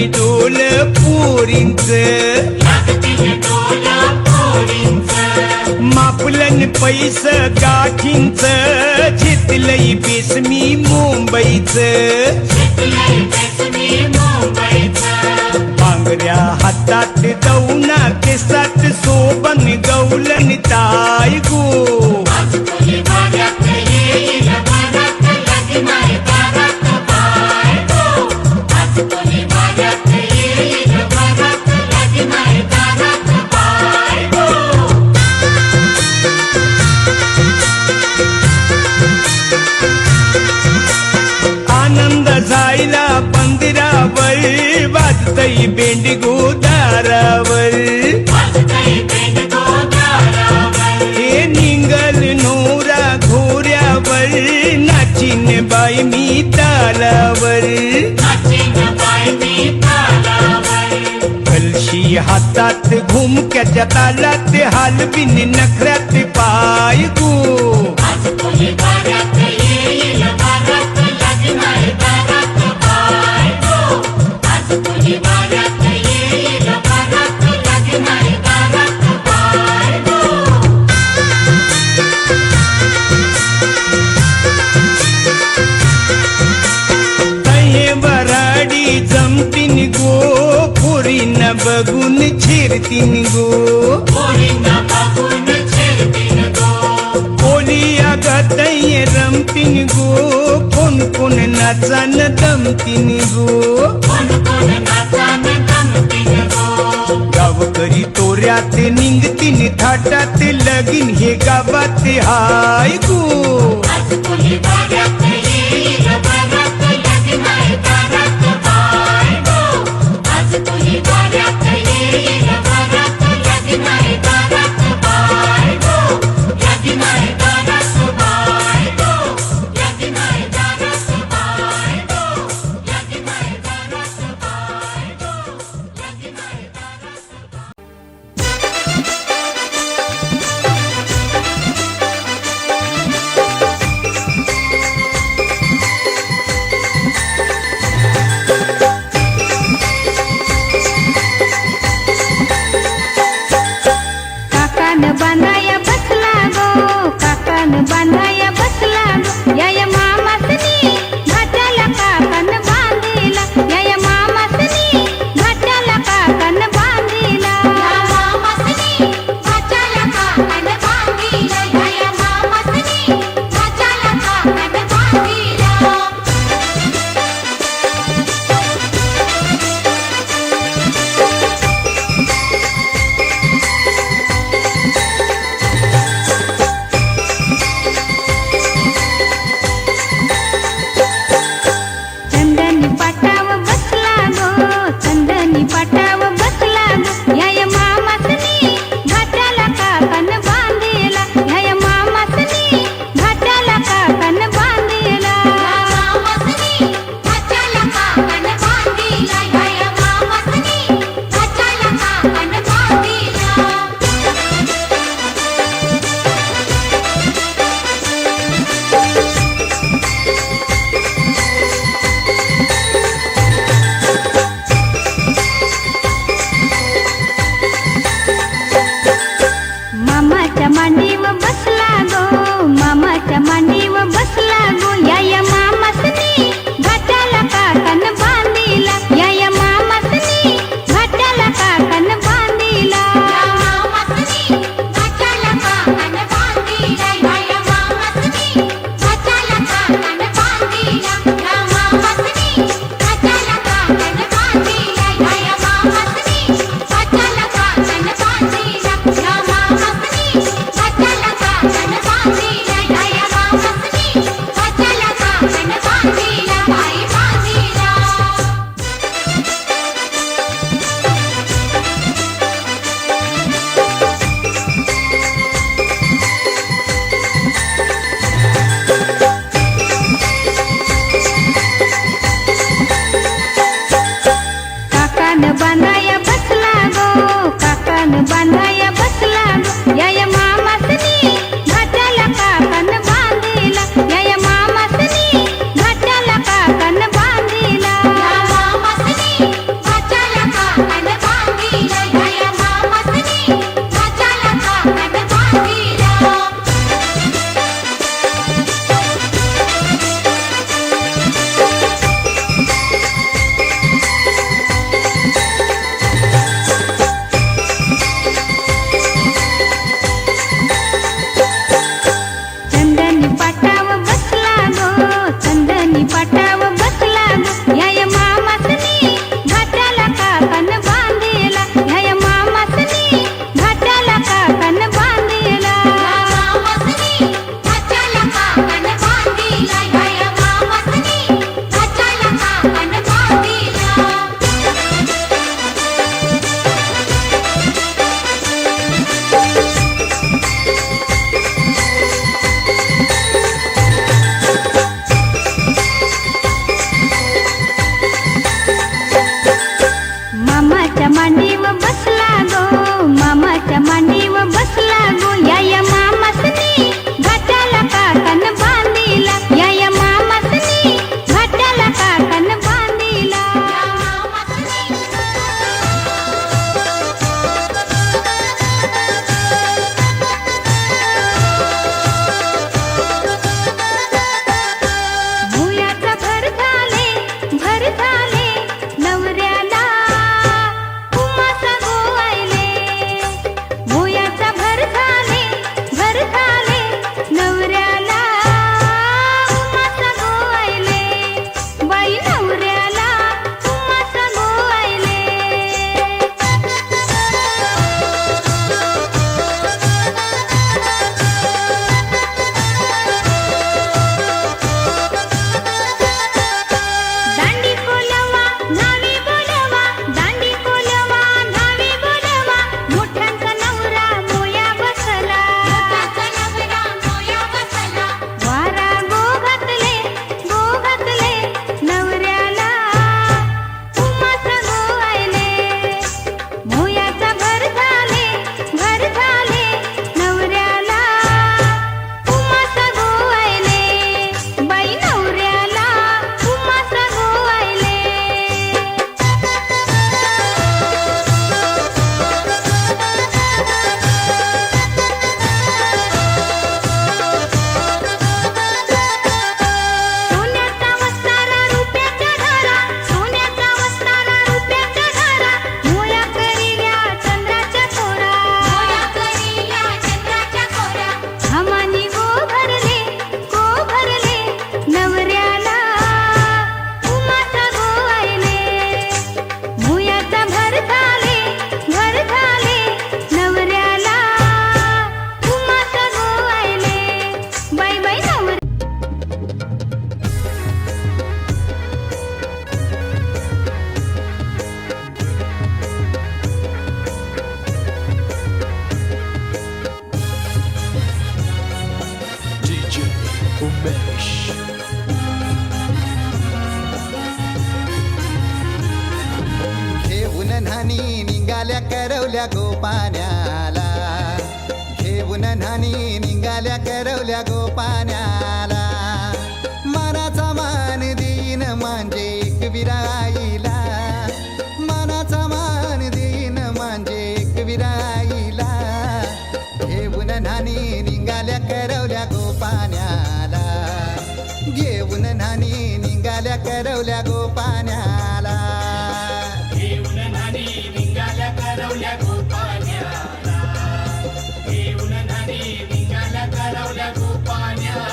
डोल पोरींच, मापलन पैस गाठींच, चितलई बेसमी मुंबईच, बांगड्या हातात दौना केसात सोबन गौलन ताय गो. आनंद झायला पंदिरावर, वाजतई बेंडगो दारावर, हे निंगल नोरा घोऱ्यावर, नाचिन बाई मी तालावर, कलशी हातात घुमक्याच्या तालात, हालबिन नखऱ्यात पाय गो. जमतीन गो पोरीन बघून छिरतीन गो, ओलिया गतय रमतीन गो, कोण कोण नाचान दमतीन गो. गावकरी तोऱ्यात निंगतीन थाटात, लगीन हे गावात हाय गो. घेऊन न्हाणी निघाल्या करवल्या गोपाण्याला, घेऊन न्हाणी निघाल्या करवल्या गोपाण्याला. मनाचा मान देईन म्हणजे एकविरा आईला, मनाचा मान देईन म्हणजे एकविरा आईला. घेऊन न्हाणी निघाल्या करवल्या गोपाण्याला, घेऊन न्हाणी निघाल्या करवल्या गोपाण्याला. घेऊन न्हाणी निघाल्या करवल्या गोपाण्याला, घेऊन न्हाणी निघाल्या करवल्या गोपाण्याला.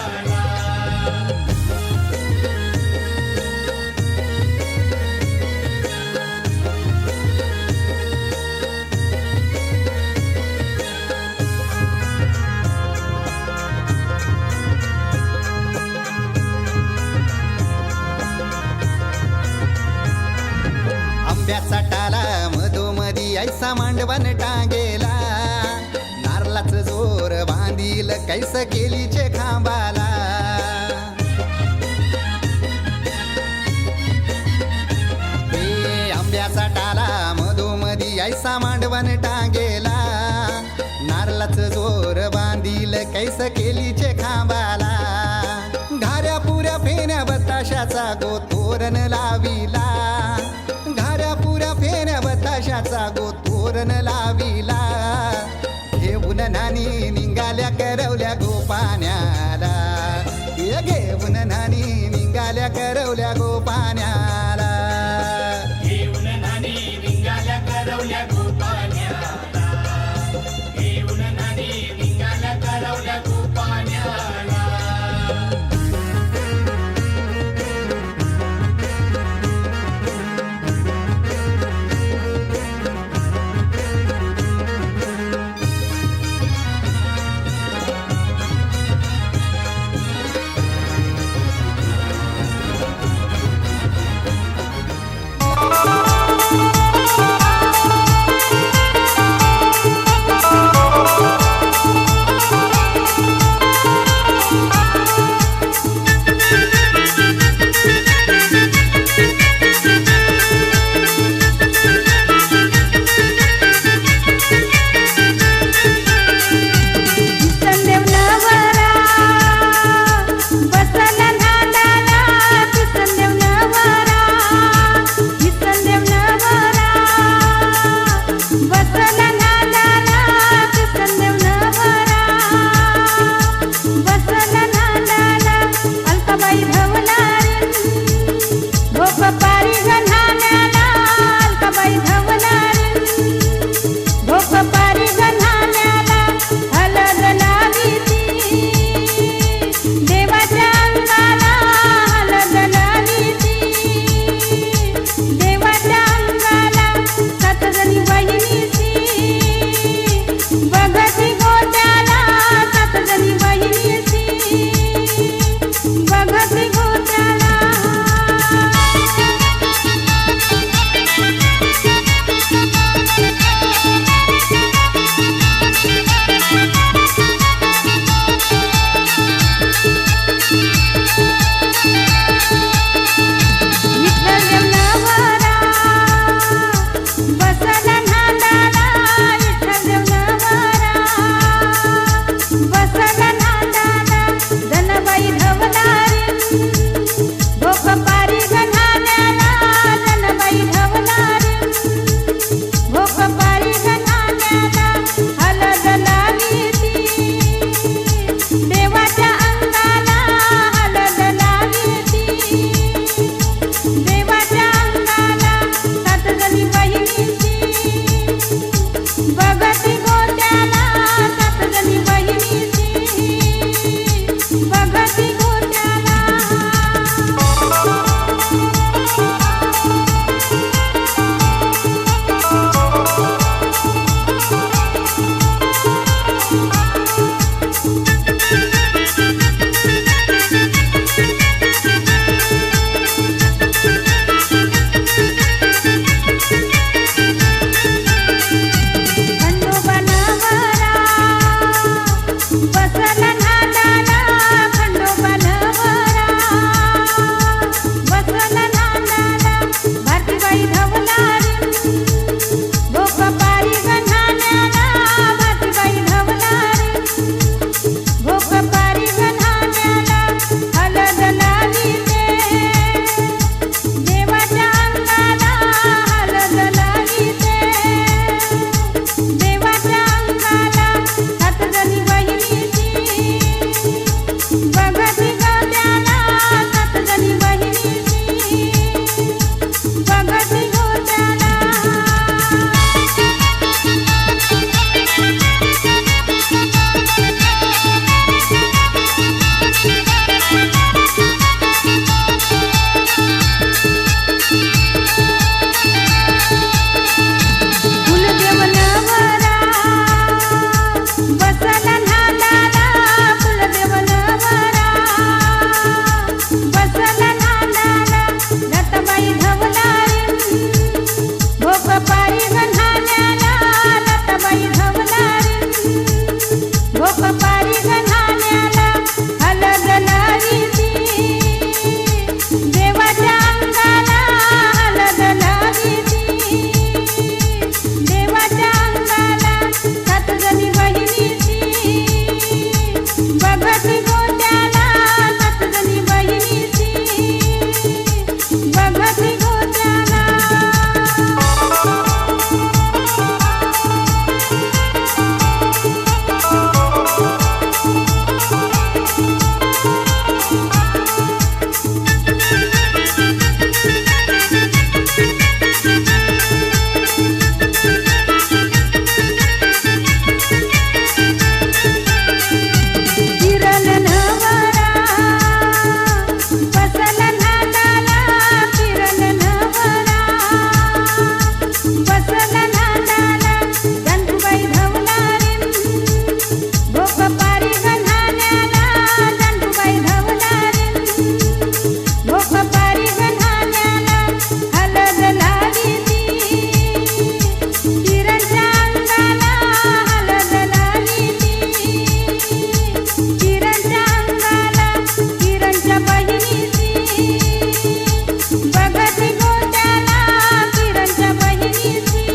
आंब्याचा टाला मधोमधी ऐसा मांडवण टांगेला, नारळाच जोर बांधील कैस केलीचे खांबाला. हे आंब्याचा टाला मधोमधी ऐसा मांडवण टांगेला, नारळाच जोर बांधील कैस केलीचे खांबाला. घाऱ्या पुऱ्या फेण्या बताशाचा गोतोरण लाविला, घाऱ्या पुऱ्या फेण्या बताशाचा गोतोरण लाविला. घेऊन न्हाणी निघाल्या करवल्या गोपाण्याला, घेऊन न्हाणी निघाल्या करवल्या गोपाण्याला. घेऊन न्हाणी निघाल्या करवल्या गोपाण्याला, घेऊन न्हाणी निघाल्या करवल्या गोपाण्याला. पारी गण्हाण्याला लताबाई धवलारी भोक पारी गण्हाण्याला हलद लावीती देवाच्या अंगाला हलद लावीती देवाच्या अंगाला 7 जणी बहिणीची बघती गोत्याला 7 जणी बहिणीची बघती गोत्याला फिरल नवरा बसल नादाला फिरल नवरा बसल नादाला गंधूबाई धवलारी भोक पारी गण्हाण्याला गंधूबाई धवलारी भोक पारी गण्हाण्याला हलद लावीती किरणच्या अंगाला हलद लावीती किरणच्या अंगाला किरणच्या बहिणीची बघती गोत्याला किरणच्या बहिणीची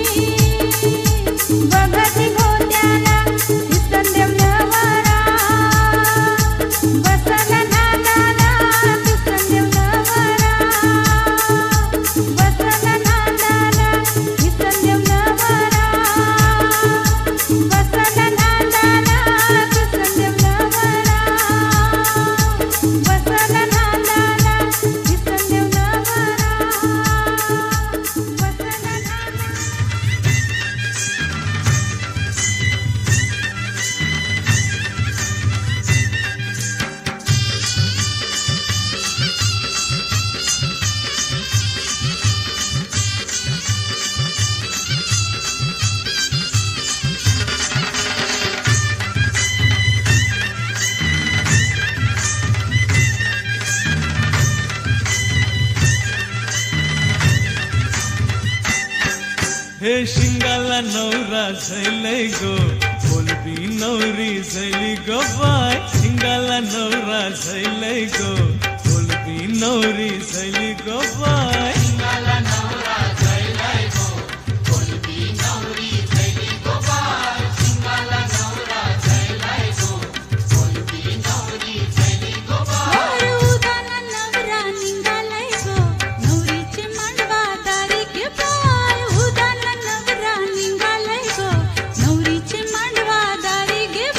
बघती गोत्याला किसनदेव नवरा बसल नादाला किसनदेव नवरा बसल नादाला किसनदेव नवरा बसल नादाला किसनदेव नवरा बसल नादाला किसनदेव नवरा हे शिंगाला नवरा झैलय गो बोलबी नवरी झैली गो बाय शिंगाला नवरा झैलय गो बोलबी नवरी झैली गो बाय उदाना नवरा निघालाय गो नवरीचे मांडवा दारी के पाय उदाना नवरा निघालाय गो नवरीचे मांडवा दारी गे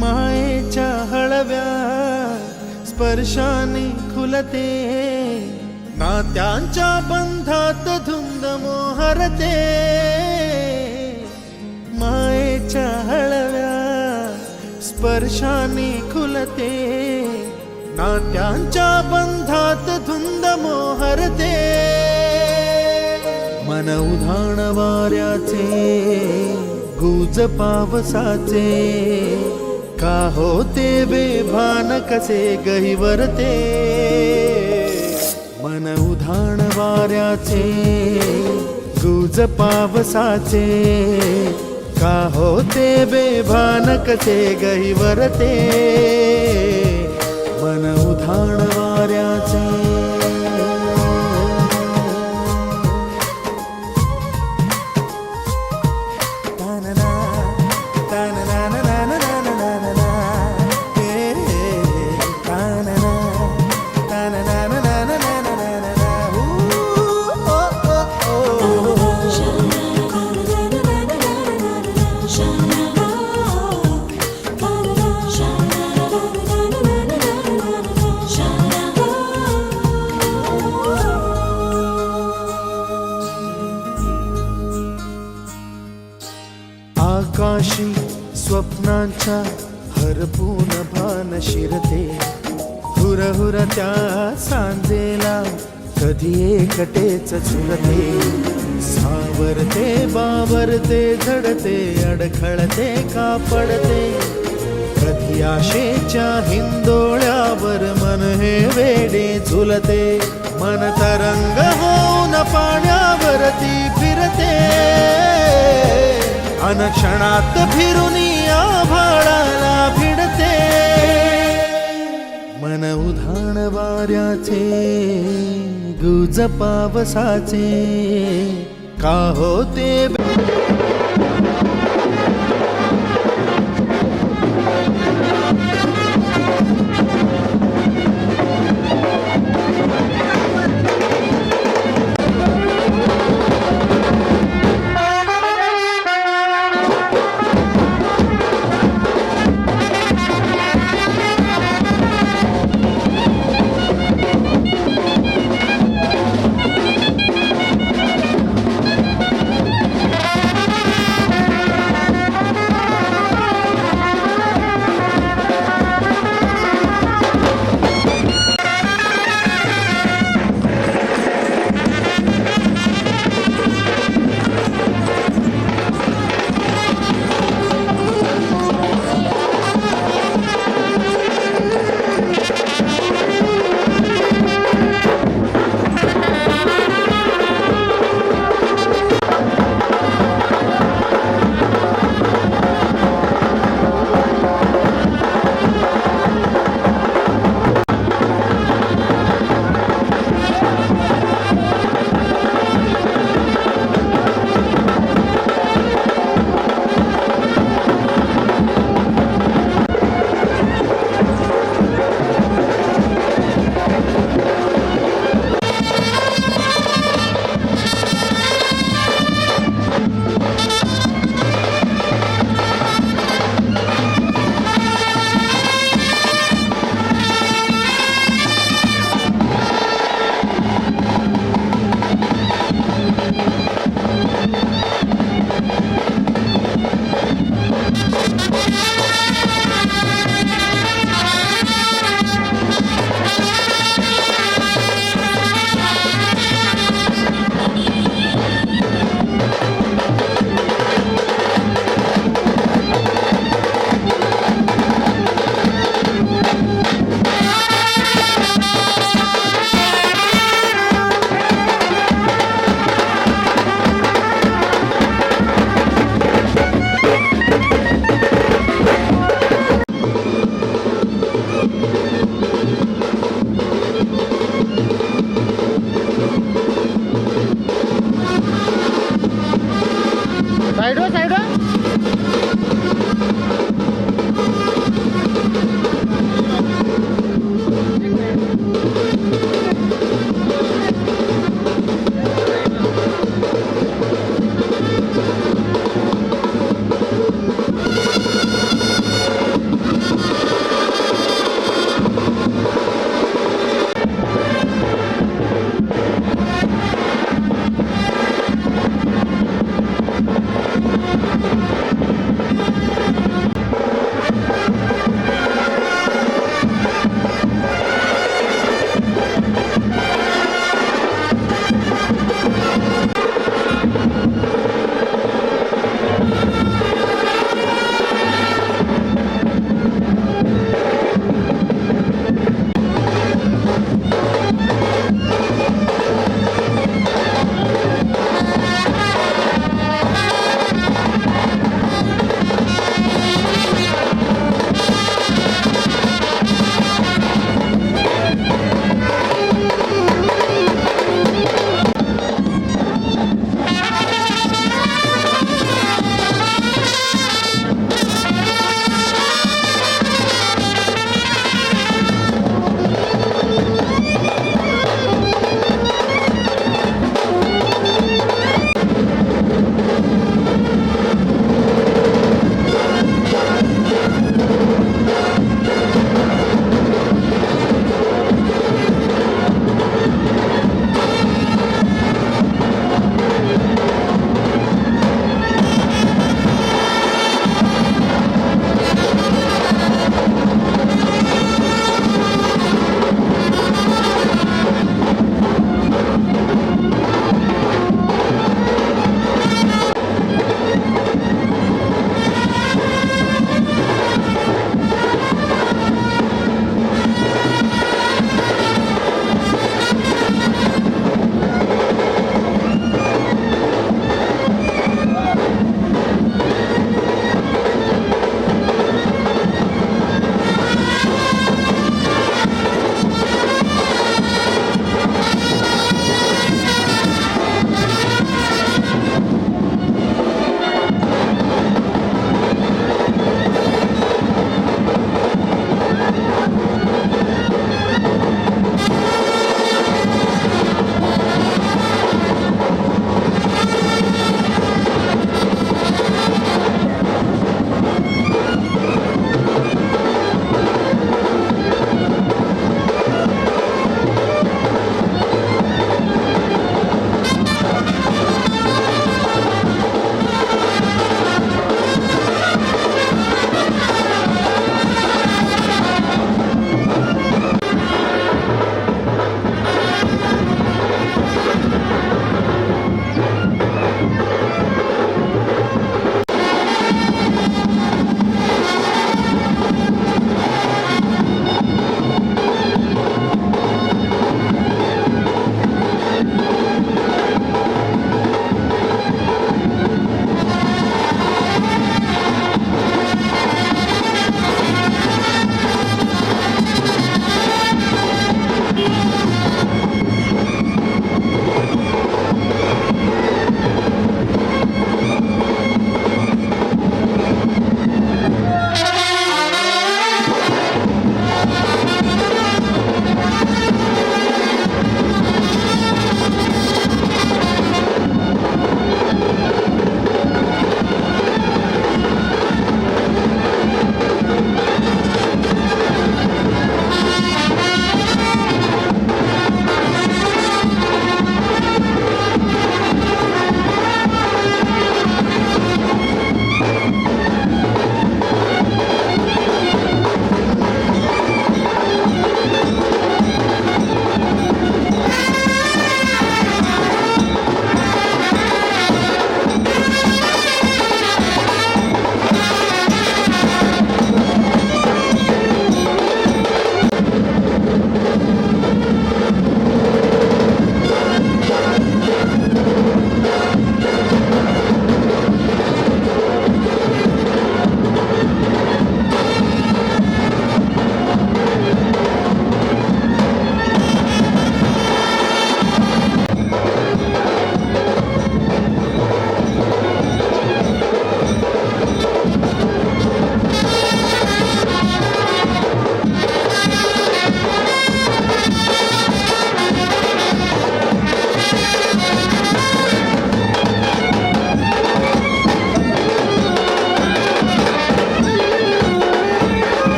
मायेच्या हळव्या स्पर्शाने खुलते नात्यांच्या बंधात धुंद मोहरते मायेच्या हळव्या स्पर्शाने खुलते नात्यांच्या बंधात धुंद मोहरते मन उधाण वाऱ्याचे गुज पावसाचे का होते बेभान कसे गहिवरते मन उधाण वाऱ्याचे गुज पावसाचे का होते बेभान कसे गहिवरते मन उधाण वाऱ्याचे आकाशी स्वप्नांच्या हरपून भान शिरते हुरहुर त्या सांजेला कधी एकटेच झुलते सावरते बावरते झडते अडखळते का पडते कधी आशेच्या हिंदोळ्यावर मन हे वेडे झुलते मन तरंग होऊन पाण्यावरती फिरते अनक्षणात फिरून आभाळाला भिडते मन उधाण वाऱ्याचे गुज पावसाचे का होते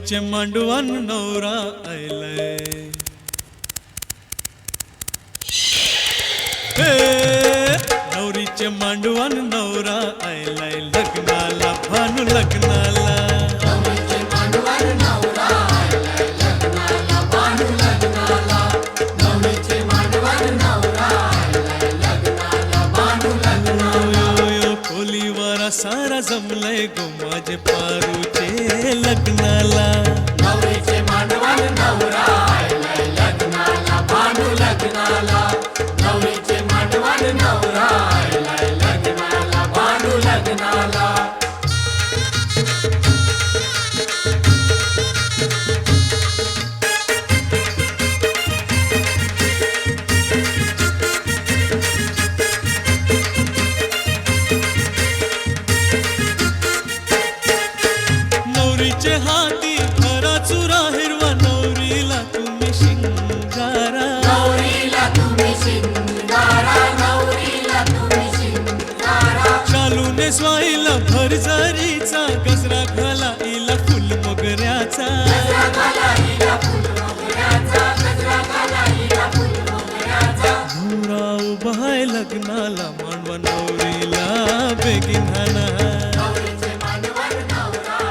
नवरीचे मांडवान नवरा आयलाय हे नवरीचे मांडवान नवरा आयलाय लग्नाला भानू लग्नाला खोलीवारा सारा जमलंय गो माझे पारूचे लग्नाला नवरीचे मांडवान नवरा आयलाय लग्नाला भानू लग्नाला नवरीचे मांडवान नवरा आयलाय लग्नाला भानू लग्नाला नवरीचे हाती खरा चुरा हिरवा नवरीला तुम्ही शिंगारा नवरीला तुम्ही शिंगारा नवरीला तुम्ही शिंगारा शालूने स्वाईला भरजरीचा गजरा घाला इला फुल मोगऱ्याचा गजरा घाला हिला फुल मोगऱ्याचा गजरा घाला हिला फुल मोगऱ्याचा नवरा उभा आहे लग्नाला मांडवा नवरीला बेगीन हाना नवरीचे मांडवान नवरा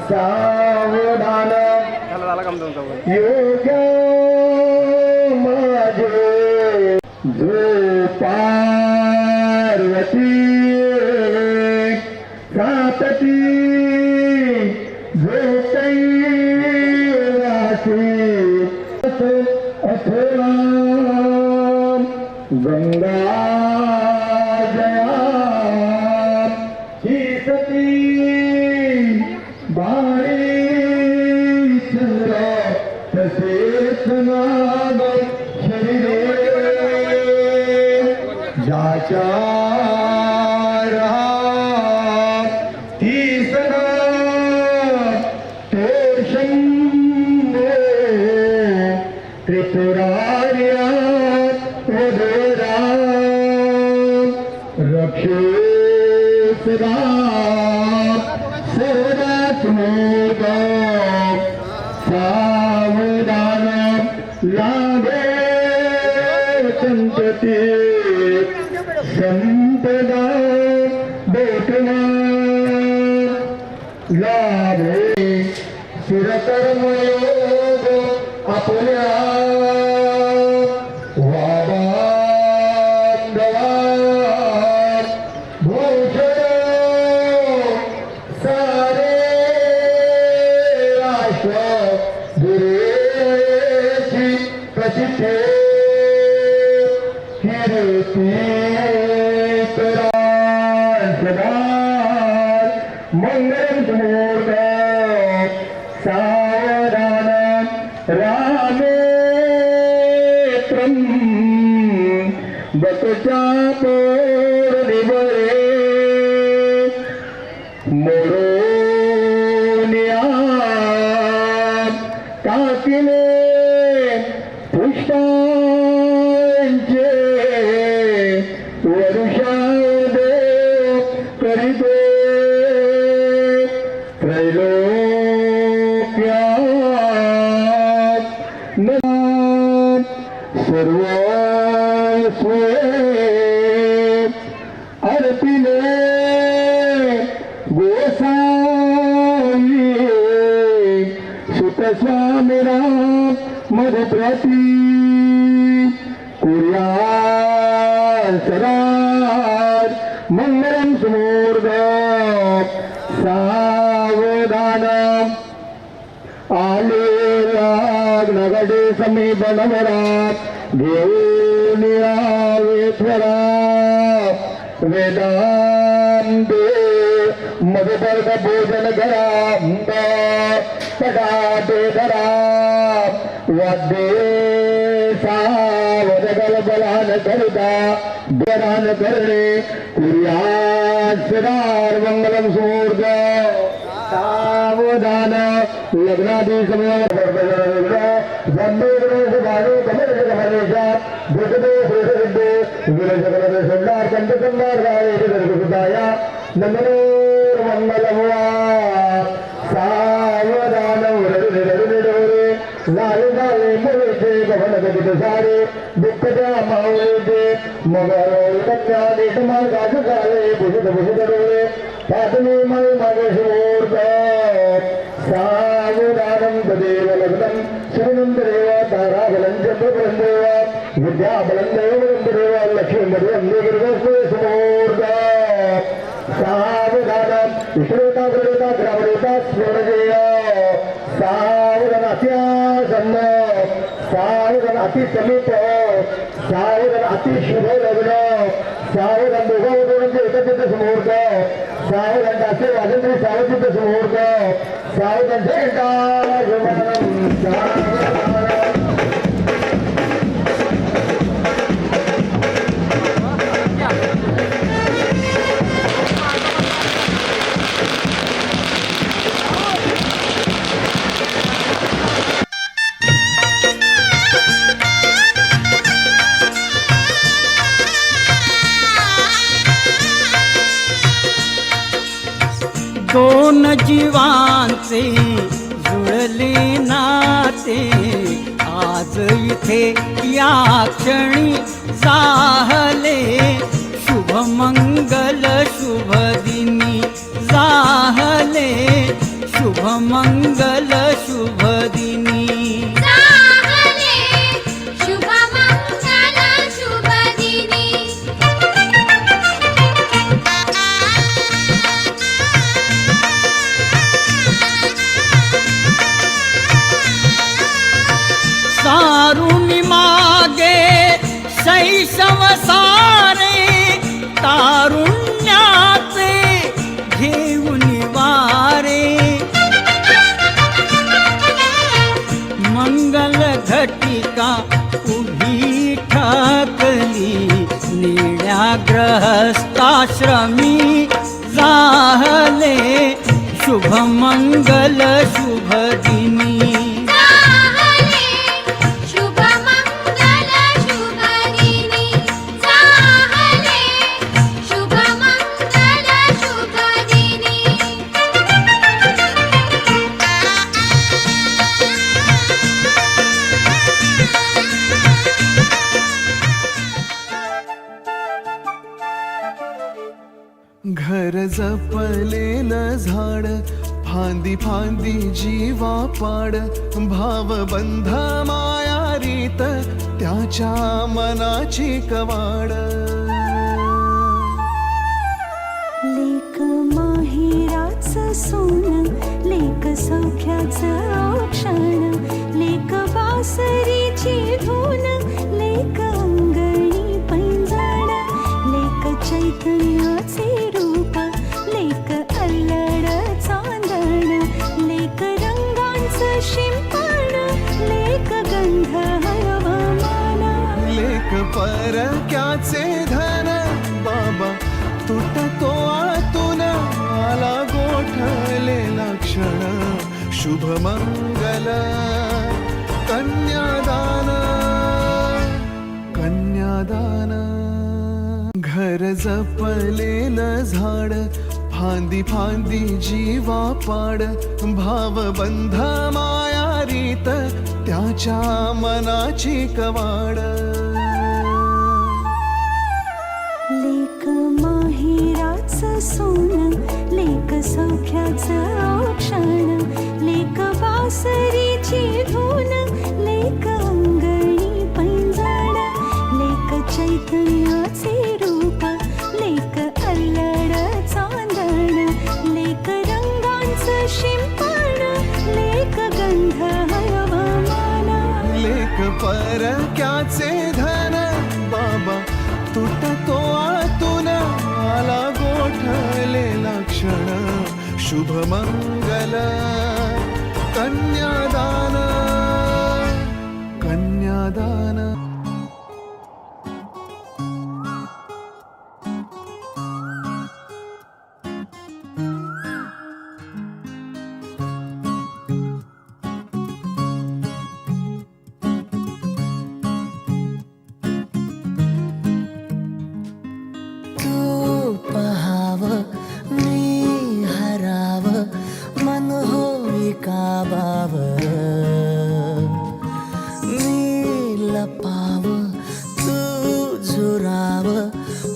सावधान योग्य माझे जो पार्वती सातती जो कैलासी अथवा गंगा जया ही सती बाई चंद्र तसेच नाग शरीरे ज्याच्या ती सदा तोषंदे त्रिपुरार्या उदरा रक्षे सदा सावधान लागे संतती संपदा भेटना लाभे सुरकर्मयोग आपल्या सारे आशा सर्वस्व अर्पिले गोसाई सुतस्वामिना मधुप्रती कुर्यासराज मंगलम सुमूर्ध सावधान आले नगडे समीप नवरा घेऊन यावेश्वरा वेदांते मधुपर्ग भोजन करा पटाटे करा वाद्ये सावधगल बलान करिता बलान करणे कुर्यासदार मंगलम सुमूर्ध सावधान लग्नादी समय सावधान झाले झाले मुलीचे गहन सारे दुःखच्या माऊलीचे मगर कन्या देश मार्गाच झाले भुजत भुजत डोळे पातळी माई मागे समोर सावधानं तदेव लग्नं श्रीनंददेव ताराबलं चंद्रबलंदेव विद्याबलंदेव बलंदेव लक्ष्मीबलंदेव समोर सावधानं इष्टदेवता गुरुदेवता ग्रामदेवता स्मरणेय सावधान अत्यासन्न सावधान अति समीप सावधान अति शुभ लग्न सावधान दोघांचे एकत्रित समोर सावधान दासे वाजंत्री सावचित समोर सावधान जय दोन जीवांचे जुळले नाते आज इथे या क्षणी जाहले शुभ मंगल शुभ दिनी जाहले शुभ मंगल शुभ दिनी सारुणी मागे शैशव सारे तारुण्याचे घेऊन वारे मंगल घटिका उभी ठाकली निळ्या ग्रहस्थाश्रमी जाहले शुभ मंगल शुभ दिनी घर जपलेलं झाड फांदी फांदी जीवा पाड भावबंध माया रीत त्याच्या मनाची कवाड लेक माहेराचं सोनं लेक सौख्याचं औक्षण लेक बासरीची धून लेक अंगणी पैंजण लेक चैतन्याचे रूप लेक अल्लड चांदण लेक रंगांचं शिंपण लेक गंध हवामान लेक परक्याचे धन बाबा तुटतो आतून आला गोठलेला क्षण शुभ मंगल कन्यादान कन्यादान घर जपलेलं झाड फांदी फांदी जीवा पाड भावबंध माया रीत त्याच्या मनाची कवाड लेक माहेराचं सोनं लेक सौख्याचं क्षण लेक बासरीची धून लेक अंगणी पैंजण लेक चैतन्याचे रूप लेक अल्लड चांदण लेक रंगांचं शिंपण लेक गंध हवामान लेक परक्याचे धन बाबा तुटतो आतून आला गोठलेला क्षण शुभमंगल कन्यादान कन्यादान पहाव मी हराव मन होई काबाव मी लपाव तू झुराव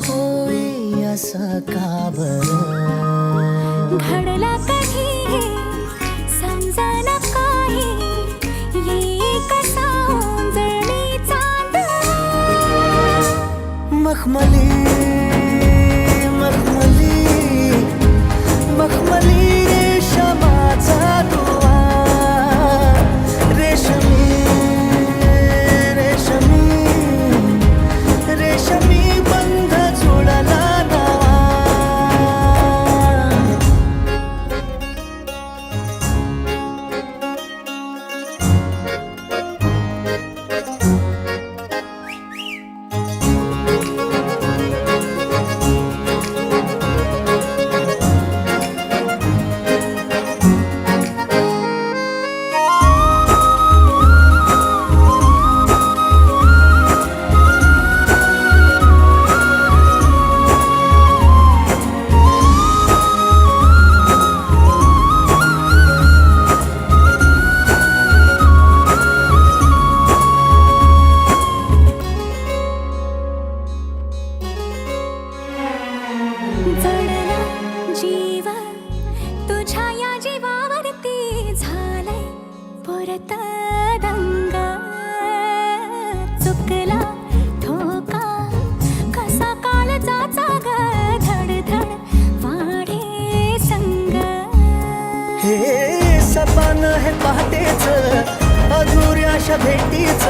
होई असं काबर घडला कधी हे समजना काही ये कसा ओंजळी चांद मखमली मखमली मखमली रेशमाचा दुवा रेशमी रेशमी रेशमी बंध जुळला नवा जडला जीव तुझ्या या जीवावरती झालंय परत दंग चुकला ठोका कसा काळजाचा ग धडधड वाढे संग हे सपान हे पहाटेच अधुऱ्याशा भेटीच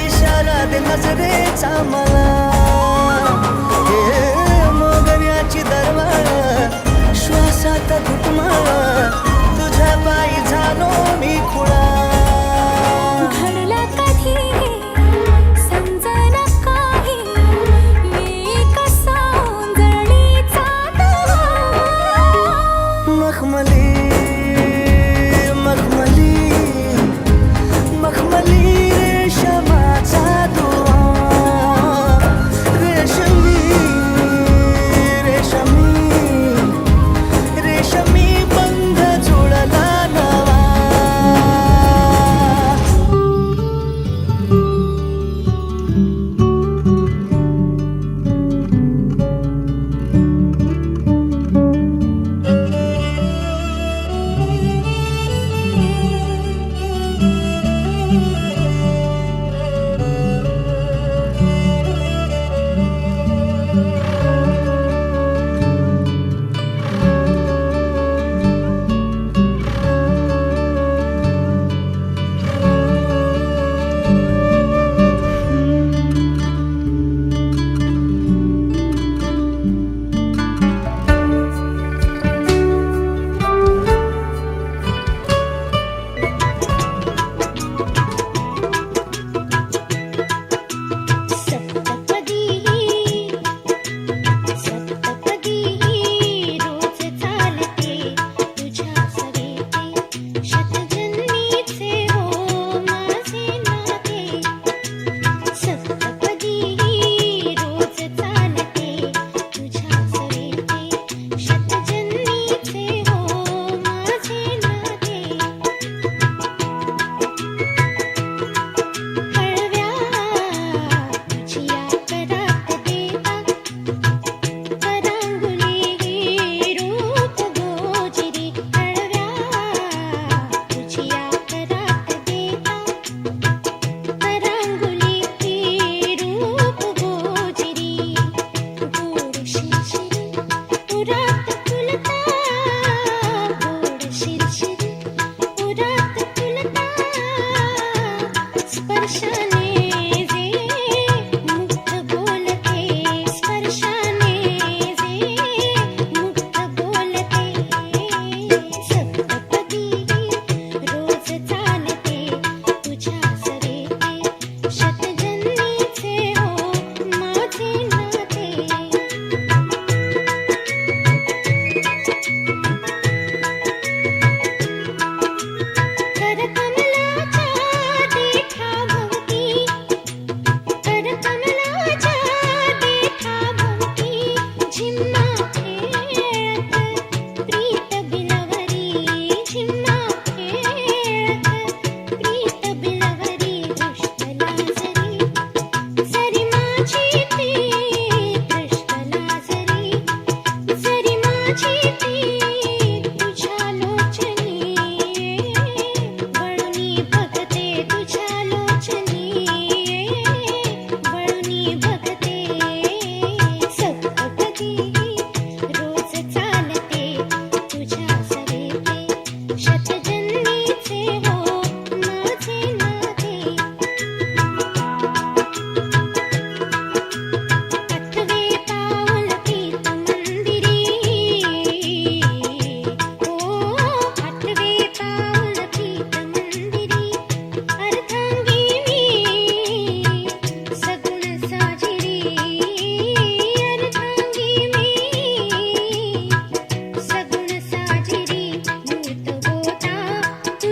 इशारा दे नजरेचा मला हे मोगऱ्याची दरवाळ श्वासात घुटमाळ तुझ्या पायी झालो मी खुळा घडला कधी समजना काही ये कसा ओंजळीचा मखमली मखमली मखमली रेशमाचा दुवा रेशमी रेशमी रेशमी बंध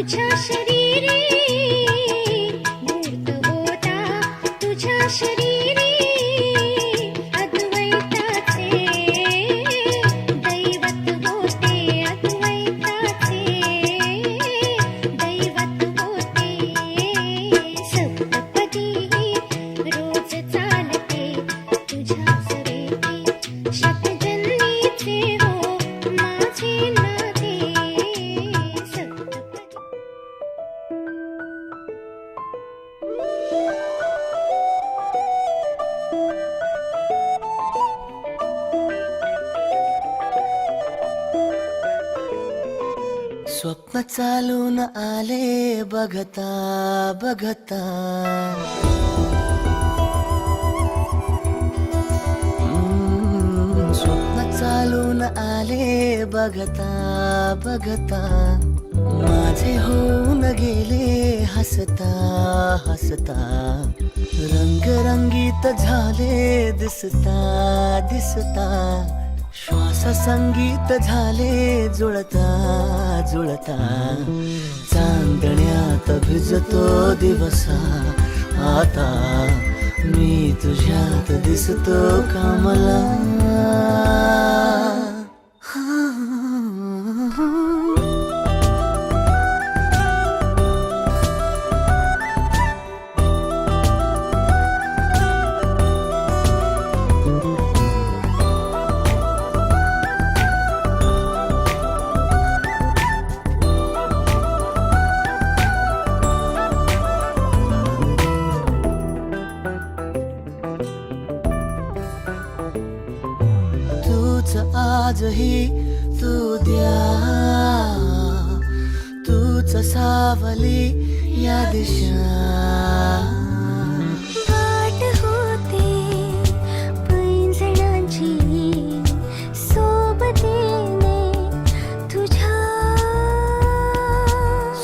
तुझ्या शरीरी मूर्त होता तुझ्या शरीरी अद्वैताचे दैवत होते अद्वैताचे दैवत होते सप्तपदी रोज चालते तुझ्या सवेती शतजन्मीचे हो माझे नाते सप्तपदी स्वप्न चालून आले बघता बघता स्वप्न चालून आले बघता बघता माझे होऊन गेले हसता हसता रंगरंगीत झाले दिसता दिसता श्वास संगीत झाले जुळता जुळता चांदण्यात भिजतो दिवसा आता मी तुझ्यात दिसतो कमला आजही तू द्या तूच सावली या दिशा वाट होते पैंजणांची सोबतीने तुझ्या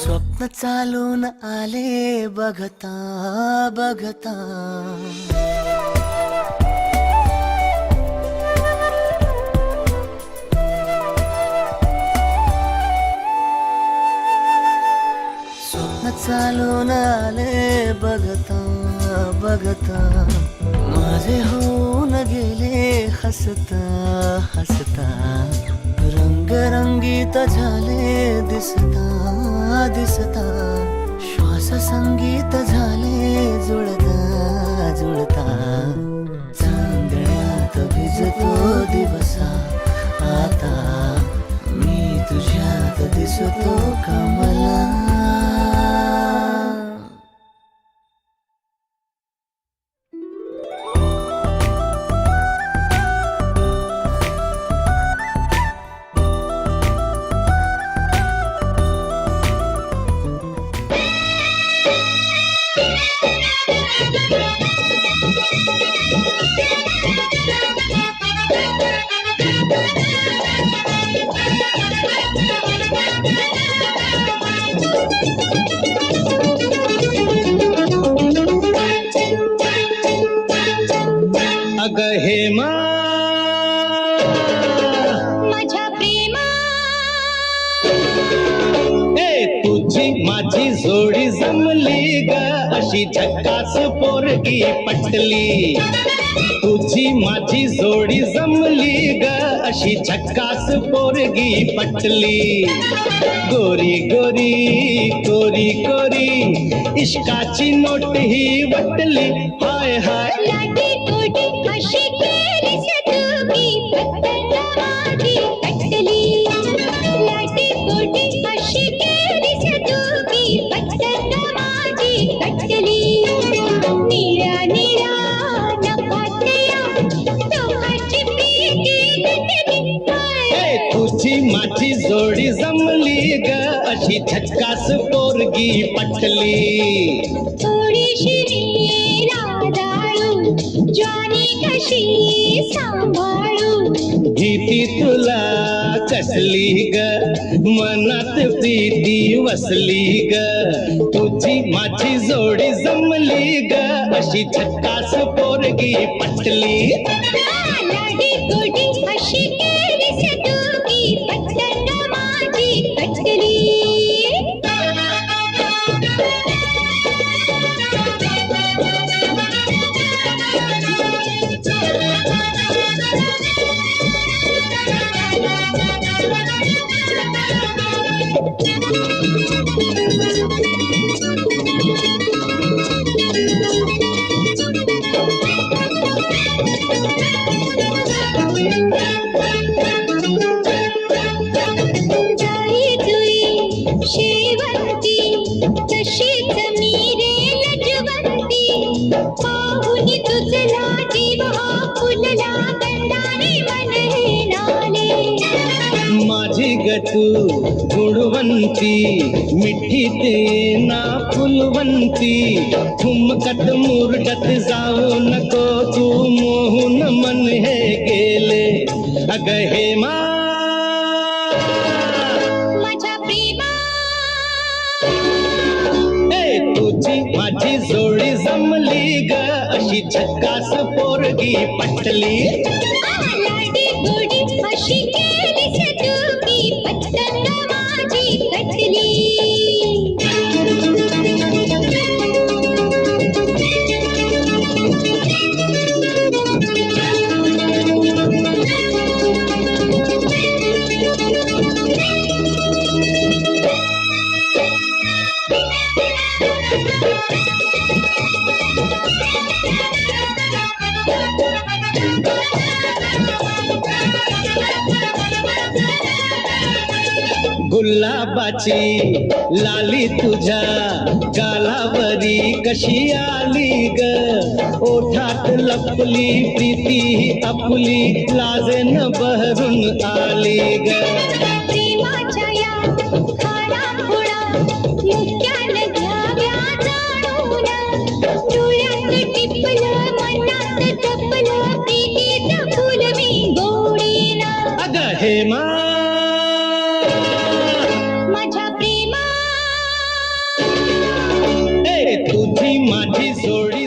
स्वप्न चालून आले बघता बघता चालून आले बघता बघता माझे होऊन गेले हसता हसता रंगरंगीत झाले दिसता दिसता श्वास संगीत झाले जुळता जुळता चांदण्यात भिजतो दिवसा आता मी तुझ्यात दिसतो कमला अग हेमा माझ्या प्रेमा ए तुझी माझी जोडी जमली ग अशी झक्कास पोरगी पटली तुझी माझी जोडी जमली ग अशी झक्कास पोरगी पटली गोरी गोरी कोरी कोरी इश्काची नोट ही वटली हाय हाय लाटी कोटी अशी केलीस तू की पत्तन माझी पटली लाटी कोटी अशी केलीस तू की पत्तन माझी पटली निळ्या निळ्या नखातल्या तोहाची प्रीती गटली ए तुझी माझी जोडी जमली ग अशी झटकास पोरगी पटली थोडीशी राधाळू ज्वानी कशी सांभाळू भीती तुला कसली ग मनात प्रीती वसली ग तुझी माझी जोडी जमली ग अशी झटकास पोरगी पटली लाडी गोडी अशी केलीस तू की पटकन माझी पटली जाई जुई शेवंती तशीच मी रे लजवंती पाहुनी तुझला जीव हा फुलला गंधाने मन हे नाले माझी गटू गुणवंती मिठी ते ना फुलवंती ठुमकत मुरडत जाऊ नको तू मोहून मन हे गेले अग हे मा माझ्या प्रेमा ए तुझी माझी जोडी जमली ग अशी झक्कास पोरगी पटली लाडी गोडी अशी केलीस तू की पटकन माझी कटली गुलाबाची लाली तुझ्या गालावरी कशी आली ग ओठात लपली प्रीती आपली लाजेन बहरून आली ग प्रेमाच्या या खारापुडा मुक्यान घ्याव्या जाणून डोळ्यात टिपलं मनात टपलं प्रीतीचं फुल मी गोडीनं अग हे मा माझ्या प्रेमा ए तुझी माझी जोडी